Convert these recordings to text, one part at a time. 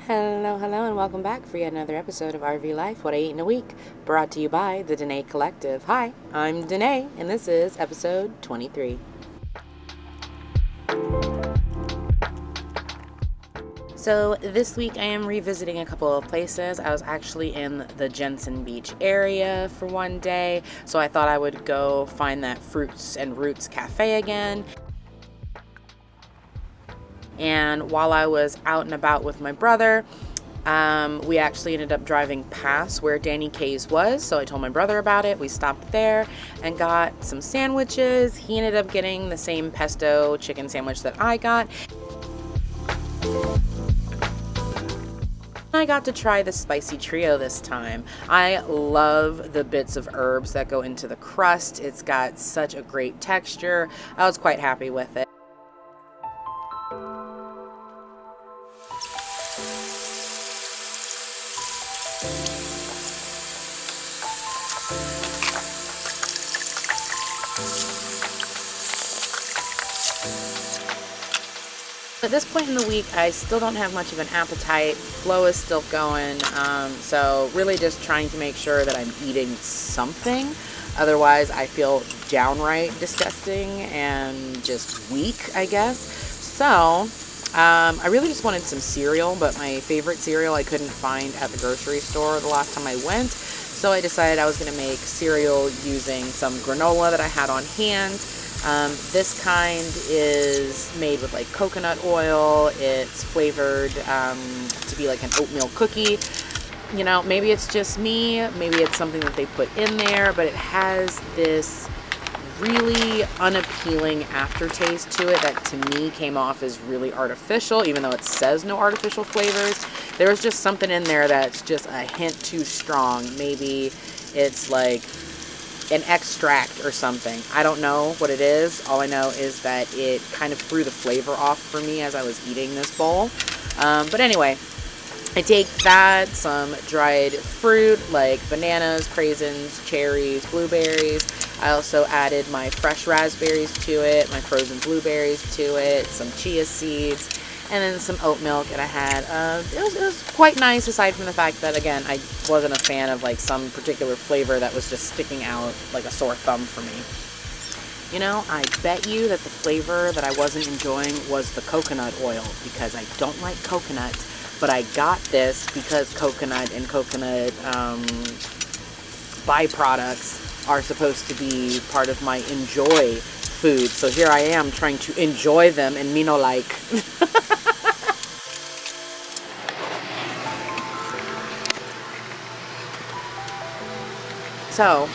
Hello, and welcome back for yet another episode of RV Life, What I Eat in a Week, brought to you by the Danae Collective. Hi, I'm Danae, and this is episode 23. So this week I am revisiting a couple of places. I was actually in the Jensen Beach area for one day, so I thought I would go find that Fruits and Roots Cafe again. And while I was out and about with my brother, we actually ended up driving past where Danny K's was, so I told my brother about it. We stopped there and got some sandwiches. He ended up getting the same pesto chicken sandwich that I got. I got to try the spicy trio this time. I love the bits of herbs that go into the crust. It's got such a great texture. I was quite happy with it. At this point in the week, I still don't have much of an appetite. Flow is still going, so really just trying to make sure that I'm eating something. Otherwise, I feel downright disgusting and just weak, I guess. So, I really just wanted some cereal, but my favorite cereal I couldn't find at the grocery store the last time I went. So I decided I was going to make cereal using some granola that I had on hand. This kind is made with like coconut oil. It's flavored to be like an oatmeal cookie. You know, maybe it's just me, maybe it's something that they put in there, but it has this really unappealing aftertaste to it that to me came off as really artificial, even though it says no artificial flavors. There was just something in there that's just a hint too strong. Maybe it's like an extract or something. I don't know what it is. All I know is that it kind of threw the flavor off for me as I was eating this bowl. But anyway, I take that, some dried fruit like bananas, craisins, cherries, blueberries. I also added my fresh raspberries to it, my frozen blueberries to it, some chia seeds, and then some oat milk. And I had, it was quite nice, aside from the fact that, again, I wasn't a fan of like some particular flavor that was just sticking out like a sore thumb for me. You know, I bet you that the flavor that I wasn't enjoying was the coconut oil, because I don't like coconut, but I got this because coconut and coconut byproducts are supposed to be part of my enjoy food. So here I am trying to enjoy them and me no like. So,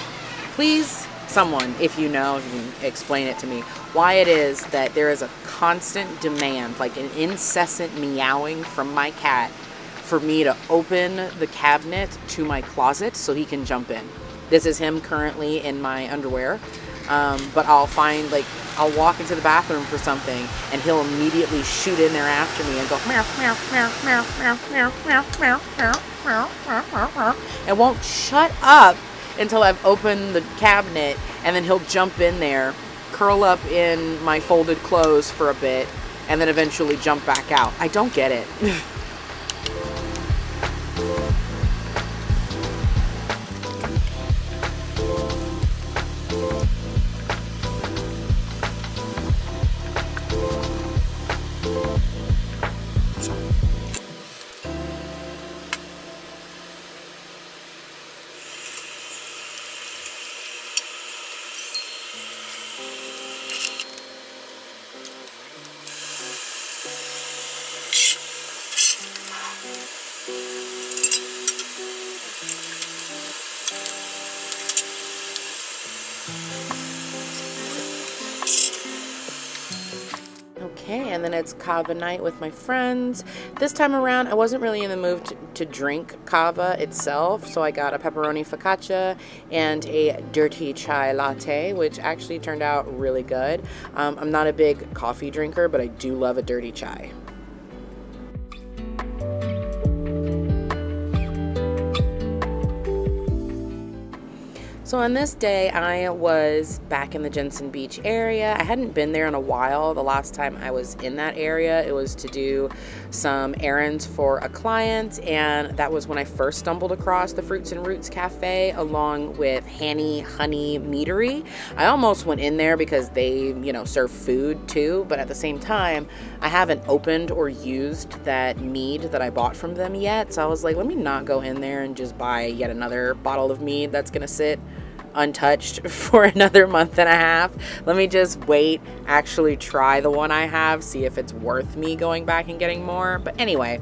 please, someone, if you know, you can explain it to me, why it is that there is a constant demand, like an incessant meowing from my cat for me to open the cabinet to my closet so he can jump in. This is him currently in my underwear, but I'll walk into the bathroom for something and he'll immediately shoot in there after me and go meow, meow, meow, meow, meow, meow, meow, meow, meow, meow, meow, meow, meow, and won't shut up until I've opened the cabinet, and then he'll jump in there, curl up in my folded clothes for a bit, and then eventually jump back out. I don't get it. Okay, and then it's kava night with my friends. This time around, I wasn't really in the mood to drink kava itself, so I got a pepperoni focaccia and a dirty chai latte, which actually turned out really good. I'm not a big coffee drinker, but I do love a dirty chai. So on this day, I was back in the Jensen Beach area. I hadn't been there in a while. The last time I was in that area, it was to do some errands for a client, and that was when I first stumbled across the Fruits and Roots Cafe along with Honey Meadery. I almost went in there because they, serve food too, but at the same time, I haven't opened or used that mead that I bought from them yet. So I was like, let me not go in there and just buy yet another bottle of mead that's gonna sit untouched for another month and a half. Let me just wait, actually try the one I have, see if it's worth me going back and getting more. But anyway,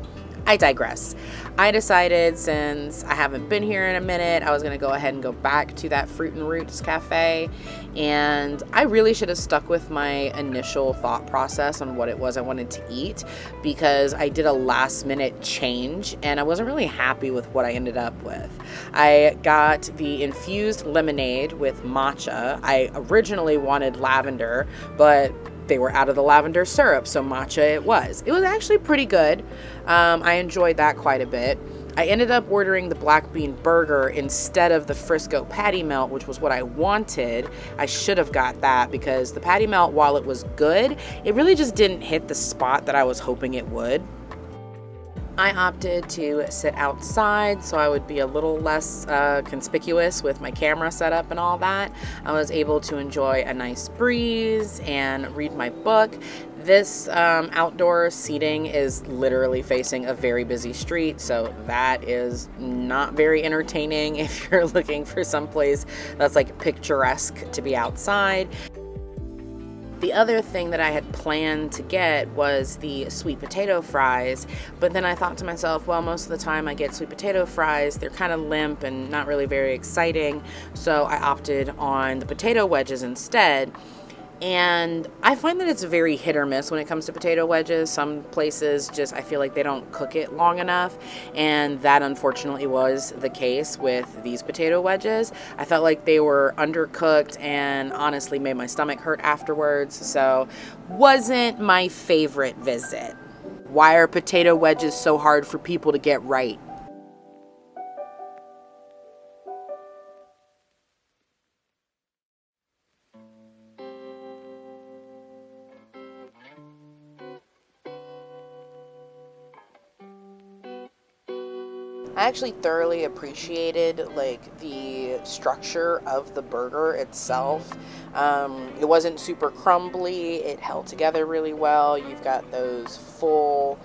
I digress. I decided, since I haven't been here in a minute, I was going to go ahead and go back to that Fruit and Roots Cafe. And I really should have stuck with my initial thought process on what it was I wanted to eat, because I did a last minute change and I wasn't really happy with what I ended up with. I got the infused lemonade with matcha. I originally wanted lavender, but they were out of the lavender syrup, so matcha it was. It was actually pretty good. I enjoyed that quite a bit. I ended up ordering the black bean burger instead of the Frisco patty melt, which was what I wanted. I should have got that, because the patty melt, while it was good, it really just didn't hit the spot that I was hoping it would. I opted to sit outside so I would be a little less conspicuous with my camera setup and all that. I was able to enjoy a nice breeze and read my book. This outdoor seating is literally facing a very busy street, so that is not very entertaining if you're looking for someplace that's like picturesque to be outside. The other thing that I had planned to get was the sweet potato fries, but then I thought to myself, well, most of the time I get sweet potato fries, they're kind of limp and not really very exciting, so I opted on the potato wedges instead. And I find that it's very hit or miss when it comes to potato wedges. Some places just, I feel like they don't cook it long enough, and that unfortunately was the case with these potato wedges. I felt like they were undercooked and honestly made my stomach hurt afterwards, so wasn't my favorite visit. Why are potato wedges so hard for people to get right? I actually thoroughly appreciated the structure of the burger itself. It wasn't super crumbly. It held together really well. You've got those full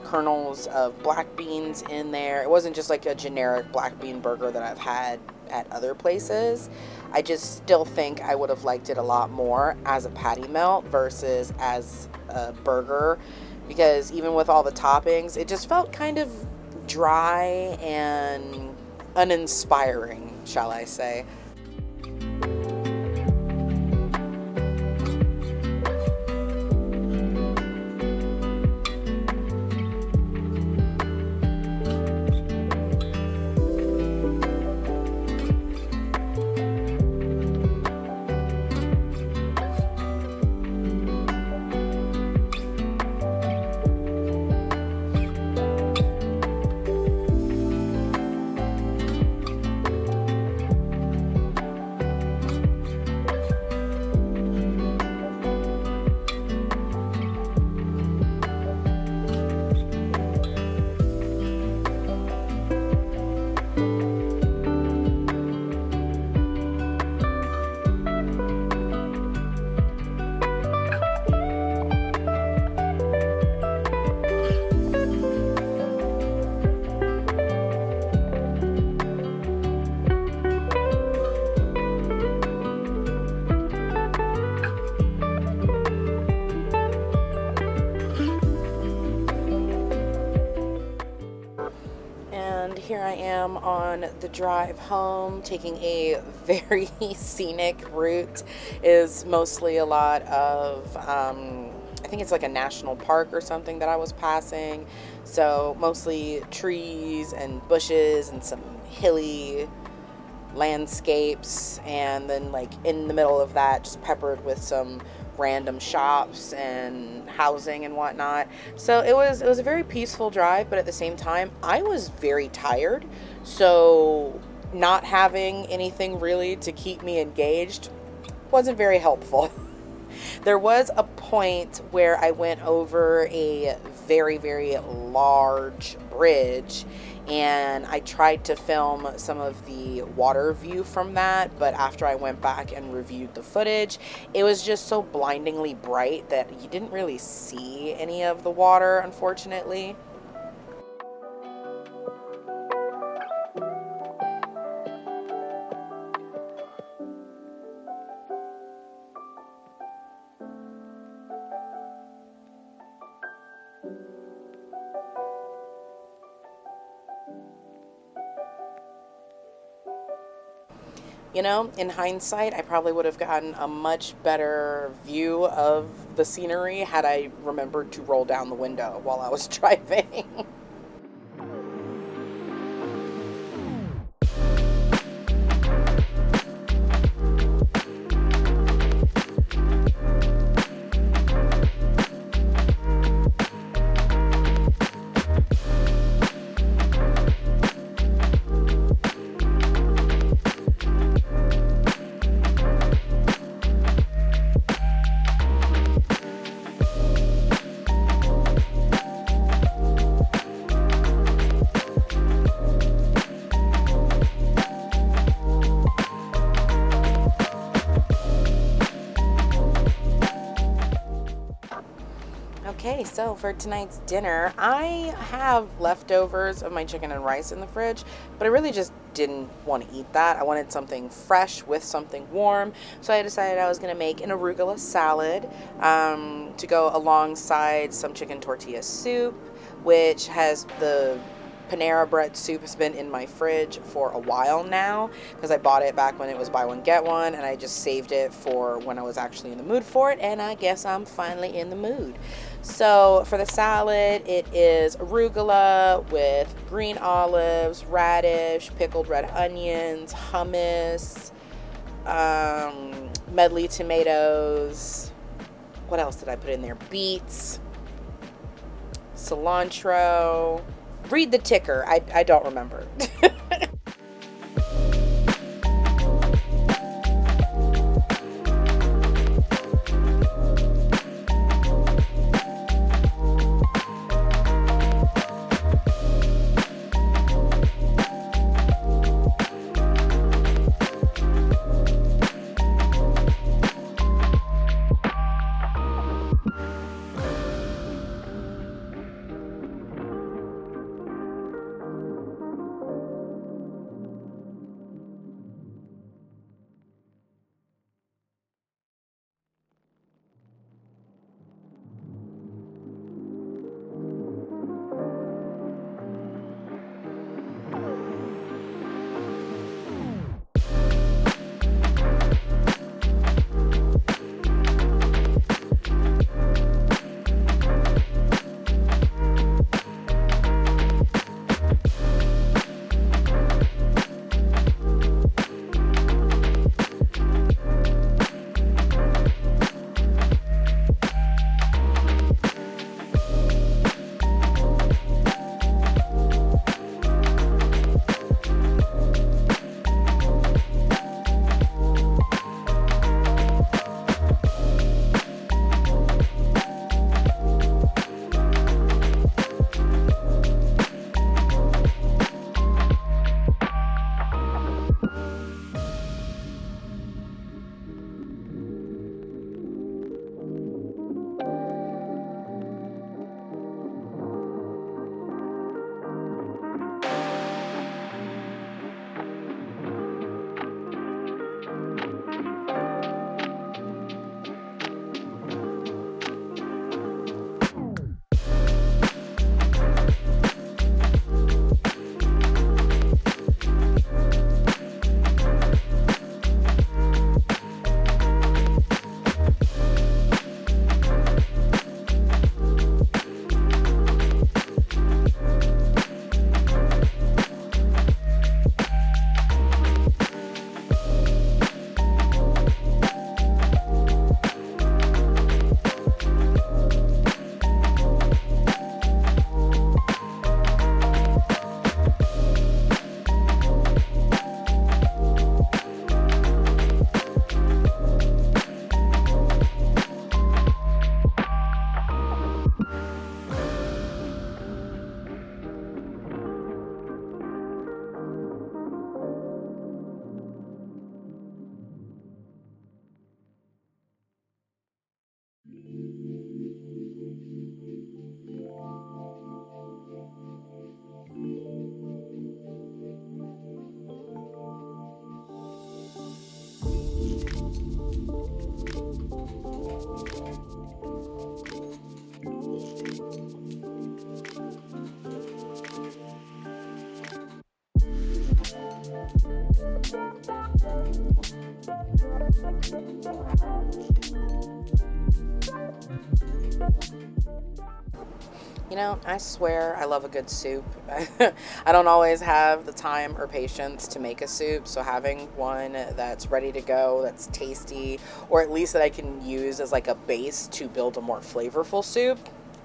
kernels of black beans in there. It wasn't just like a generic black bean burger that I've had at other places. I just still think I would have liked it a lot more as a patty melt versus as a burger, because even with all the toppings, it just felt kind of dry and uninspiring, shall I say. Here I am on the drive home, taking a very scenic route. It is mostly a lot of, I think it's like a national park or something that I was passing. So mostly trees and bushes and some hilly landscapes, and then like in the middle of that, just peppered with some random shops and housing and whatnot. So it was a very peaceful drive, but at the same time I was very tired, so not having anything really to keep me engaged wasn't very helpful. There was a point where I went over a very, very large bridge, and I tried to film some of the water view from that, but after I went back and reviewed the footage, it was just so blindingly bright that you didn't really see any of the water, unfortunately. You know, in hindsight, I probably would have gotten a much better view of the scenery had I remembered to roll down the window while I was driving. Okay, so for tonight's dinner, I have leftovers of my chicken and rice in the fridge, but I really just didn't want to eat that. I wanted something fresh with something warm, so I decided I was going to make an arugula salad to go alongside some chicken tortilla soup, which has the Panera bread soup has been in my fridge for a while now because I bought it back when it was buy one get one, and I just saved it for when I was actually in the mood for it, and I guess I'm finally in the mood. So for the salad, it is arugula with green olives, radish, pickled red onions, hummus, medley tomatoes. What else did I put in there? Beets, cilantro. Read the ticker. I don't remember. You know, I swear I love a good soup. I don't always have the time or patience to make a soup, so having one that's ready to go, that's tasty, or at least that I can use as like a base to build a more flavorful soup,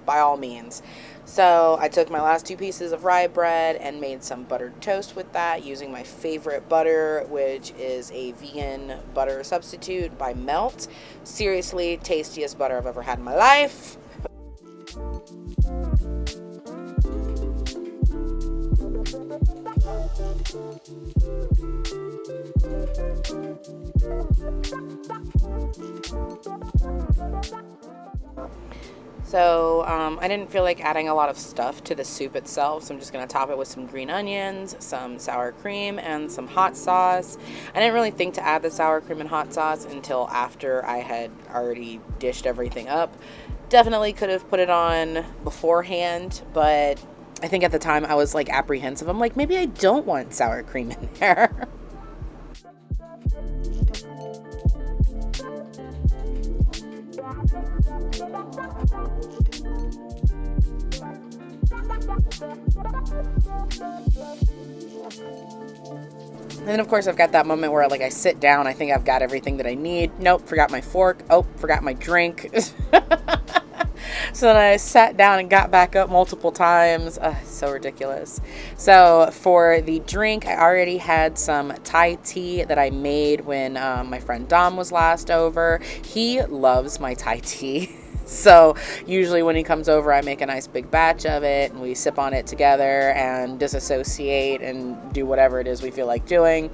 by all means. So I took my last two pieces of rye bread and made some buttered toast with that using my favorite butter, which is a vegan butter substitute by Melt. Seriously, tastiest butter I've ever had in my life. So I didn't feel like adding a lot of stuff to the soup itself, so I'm just going to top it with some green onions, some sour cream, and some hot sauce. I didn't really think to add the sour cream and hot sauce until after I had already dished everything up. Definitely could have put it on beforehand, but I think at the time I was like apprehensive. I'm like, maybe I don't want sour cream in there. And then, of course, I've got that moment where, like, I sit down. I think I've got everything that I need. Nope, forgot my fork. Oh, forgot my drink. So then I sat down and got back up multiple times. So ridiculous. So for the drink, I already had some Thai tea that I made when my friend Dom was last over. He loves my Thai tea. So usually when he comes over, I make a nice big batch of it and we sip on it together and disassociate and do whatever it is we feel like doing.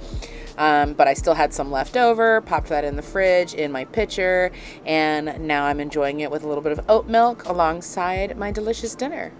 But I still had some left over, popped that in the fridge in my pitcher, and now I'm enjoying it with a little bit of oat milk alongside my delicious dinner.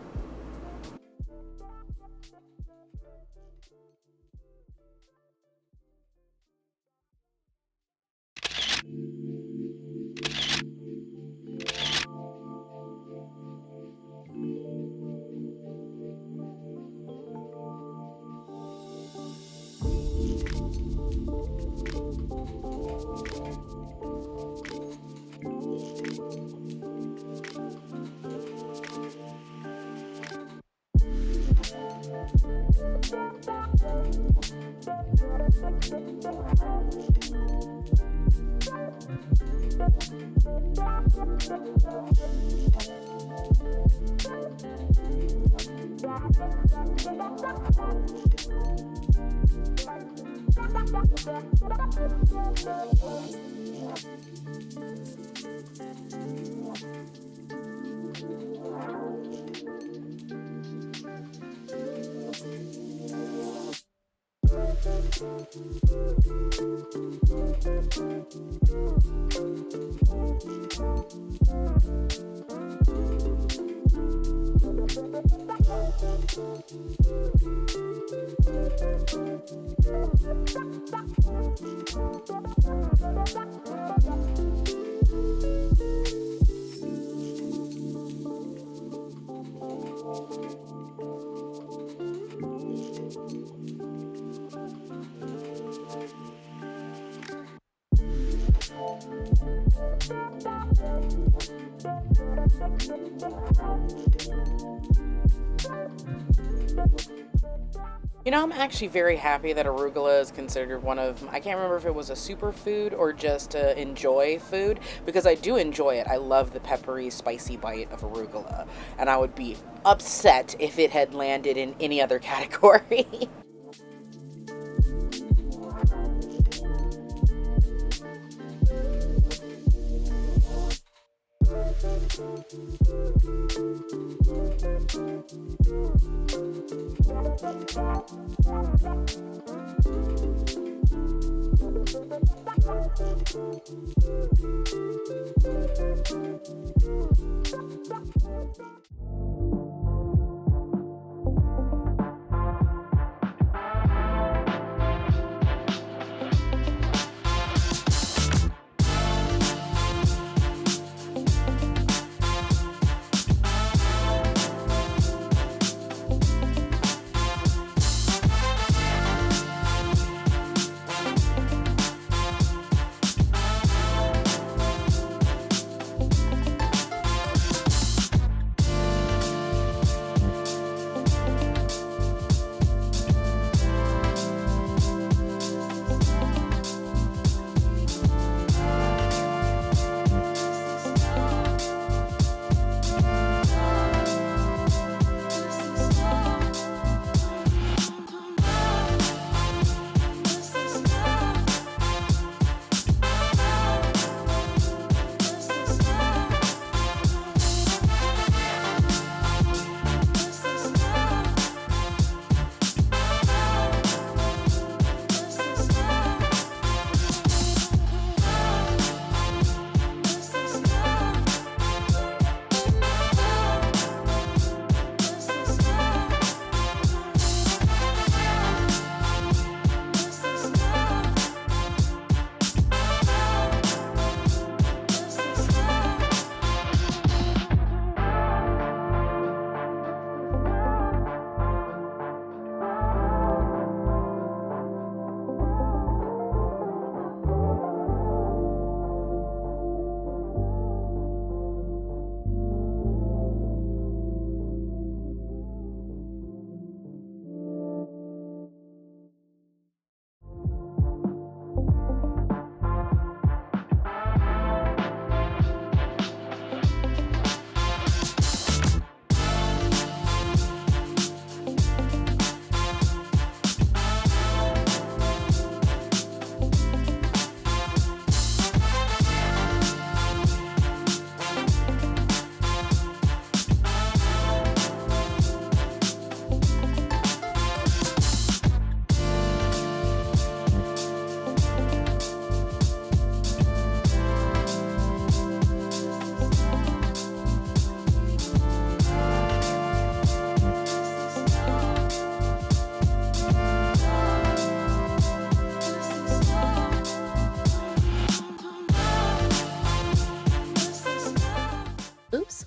You know, I'm actually very happy that arugula is considered one of, I can't remember if it was a superfood or just a enjoy food, because I do enjoy it. I love the peppery, spicy bite of arugula, and I would be upset if it had landed in any other category.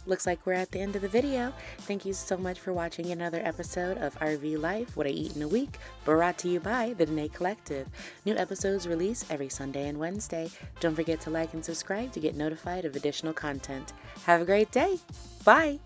looks like we're at the end of the video. Thank you so much for watching another episode of RV Life, What I Eat in a Week, brought to you by the Danae Collective. New episodes release every Sunday and Wednesday. Don't forget to like and subscribe to get notified of additional content. Have a great day. Bye.